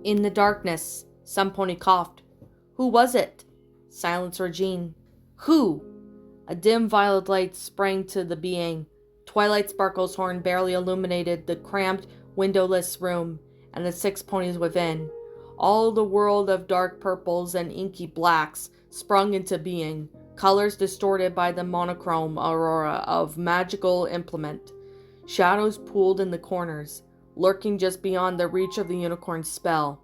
In the darkness, some pony coughed. Who was it? Silence Regine. Who? A dim violet light sprang to the being. Twilight Sparkle's horn barely illuminated the cramped, windowless room and the 6 ponies within. All the world of dark purples and inky blacks sprung into being, colors distorted by the monochrome aurora of magical implement. Shadows pooled in the corners, lurking just beyond the reach of the unicorn's spell.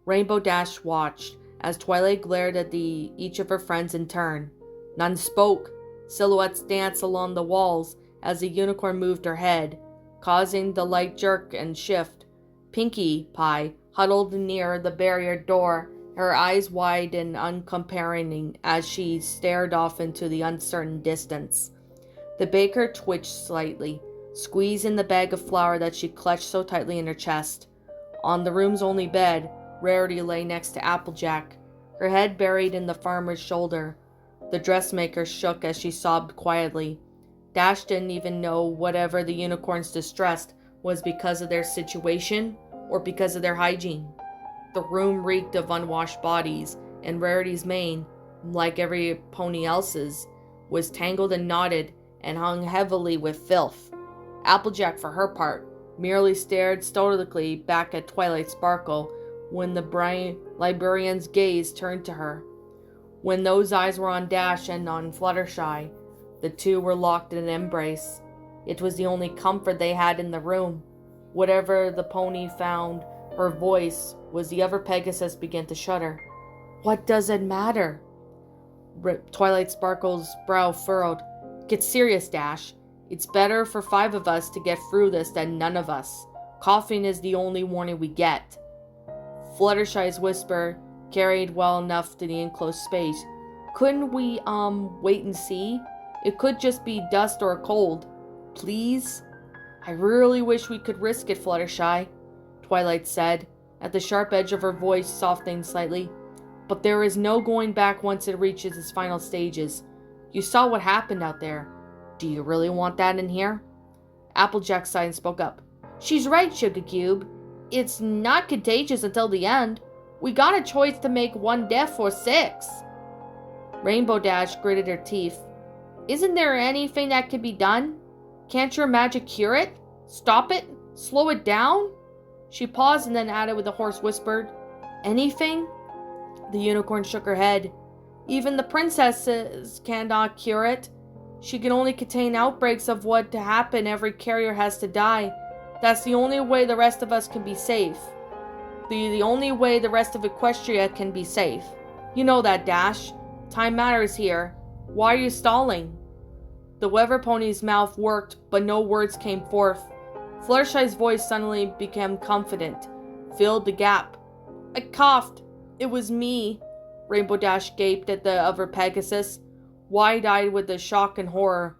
Rainbow Dash watched as Twilight glared at each of her friends in turn. None spoke. Silhouettes danced along the walls as the unicorn moved her head, causing the light jerk and shift. Pinkie Pie huddled near the barriered door, her eyes wide and uncomprehending as she stared off into the uncertain distance. The baker twitched slightly, squeezing the bag of flour that she clutched so tightly in her chest. On the room's only bed, Rarity lay next to Applejack, her head buried in the farmer's shoulder. The dressmaker shook as she sobbed quietly. Dash didn't even know whatever the unicorn's distress was because of their situation or because of their hygiene. The room reeked of unwashed bodies, and Rarity's mane, like every pony else's, was tangled and knotted and hung heavily with filth. Applejack, for her part, merely stared stoically back at Twilight Sparkle when the librarian's gaze turned to her. When those eyes were on Dash and on Fluttershy, the two were locked in an embrace. It was the only comfort they had in the room. Whatever the pony found, her voice was the other Pegasus began to shudder. What does it matter? Twilight Sparkle's brow furrowed. Get serious, Dash. It's better for 5 of us to get through this than none of us. Coughing is the only warning we get. Fluttershy's whisper carried well enough to the enclosed space. Couldn't we, wait and see? It could just be dust or a cold. Please? I really wish we could risk it, Fluttershy, Twilight said, at the sharp edge of her voice softening slightly. But there is no going back once it reaches its final stages. You saw what happened out there. Do you really want that in here? Applejack sighed and spoke up. She's right, Sugar Cube. It's not contagious until the end. We got a choice to make 1 death or 6. Rainbow Dash gritted her teeth. Isn't there anything that can be done? Can't your magic cure it? Stop it? Slow it down? She paused and then added with a hoarse whisper, Anything? The unicorn shook her head. Even the princesses cannot cure it. She can only contain outbreaks of what to happen. Every carrier has to die. That's the only way the rest of us can be safe. The only way the rest of Equestria can be safe. You know that, Dash. Time matters here. Why are you stalling? The Weather Pony's mouth worked, but no words came forth. Fluttershy's voice suddenly became confident, filled the gap. I coughed. It was me. Rainbow Dash gaped at the other Pegasus, wide-eyed with the shock and horror.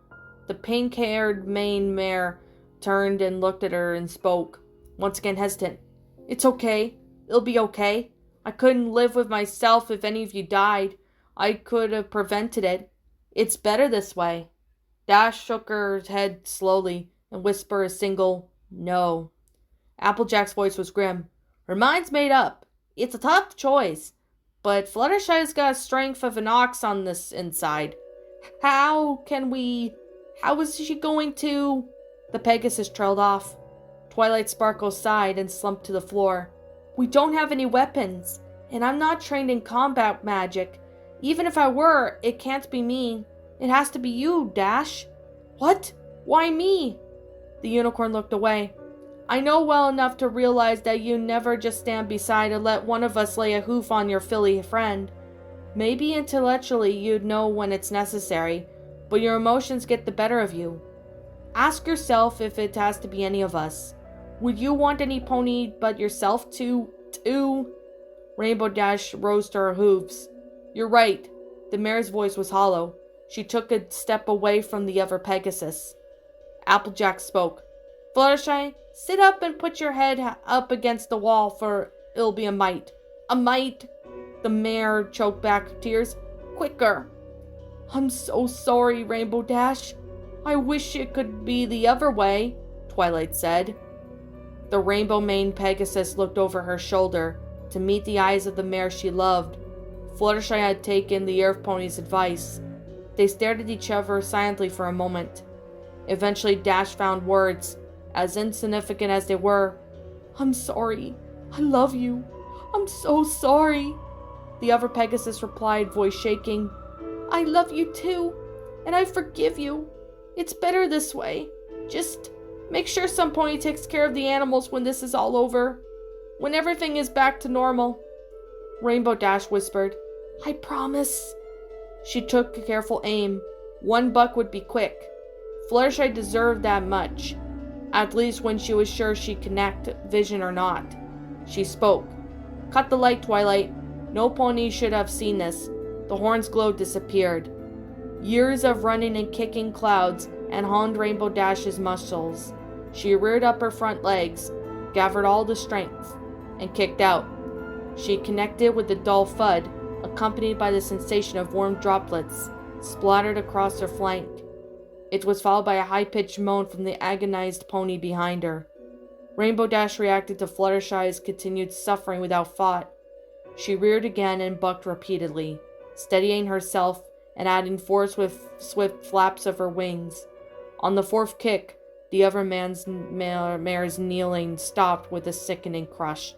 The pink-haired Maine mare turned and looked at her and spoke, once again hesitant. It's okay. It'll be okay. I couldn't live with myself if any of you died. I could have prevented it. It's better this way. Dash shook her head slowly and whispered a single no. Applejack's voice was grim. Her mind's made up. It's a tough choice, but Fluttershy's got the strength of an ox on this inside. How is she going to... The Pegasus trailed off. Twilight Sparkle sighed and slumped to the floor. We don't have any weapons, and I'm not trained in combat magic. Even if I were, it can't be me. It has to be you, Dash. What? Why me? The unicorn looked away. I know well enough to realize that you never just stand beside and let one of us lay a hoof on your filly friend. Maybe intellectually you'd know when it's necessary, but your emotions get the better of you. Ask yourself if it has to be any of us. Would you want any pony but yourself to... Rainbow Dash rose to her hooves. You're right. The mare's voice was hollow. She took a step away from the other Pegasus. Applejack spoke. Fluttershy, sit up and put your head up against the wall, for it'll be a mite. A mite! The mare choked back tears. Quicker! I'm so sorry, Rainbow Dash. I wish it could be the other way, Twilight said. The rainbow-maned Pegasus looked over her shoulder, to meet the eyes of the mare she loved. Fluttershy had taken the earth pony's advice. They stared at each other silently for a moment. Eventually, Dash found words, as insignificant as they were. "I'm sorry. I love you. I'm so sorry." The other Pegasus replied, voice shaking, "I love you too, and I forgive you. It's better this way. Just make sure some pony takes care of the animals when this is all over. When everything is back to normal." Rainbow Dash whispered, "I promise." She took a careful aim. One buck would be quick. Fluttershy deserved that much, at least when she was sure she'd connect, vision or not. She spoke. "Cut the light, Twilight. No pony should have seen this." The horn's glow disappeared. Years of running and kicking clouds and honed Rainbow Dash's muscles. She reared up her front legs, gathered all the strength, and kicked out. She connected with the dull thud, accompanied by the sensation of warm droplets splattered across her flank. It was followed by a high-pitched moan from the agonized pony behind her. Rainbow Dash reacted to Fluttershy's continued suffering without thought. She reared again and bucked repeatedly, steadying herself and adding force with swift flaps of her wings. On the fourth kick, the other mare's kneeling stopped with a sickening crush.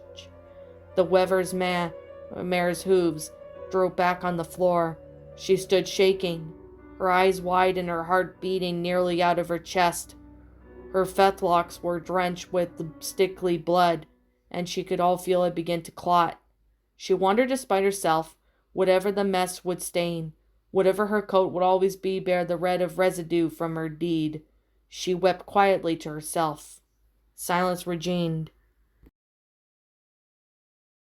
The Weaver's mare's hooves drove back on the floor. She stood shaking, her eyes wide and her heart beating nearly out of her chest. Her fetlocks were drenched with the sticky blood, and she could all feel it begin to clot. She wondered despite herself, whatever the mess would stain, whatever her coat would always bear the red of residue from her deed. She wept quietly to herself. Silence regained.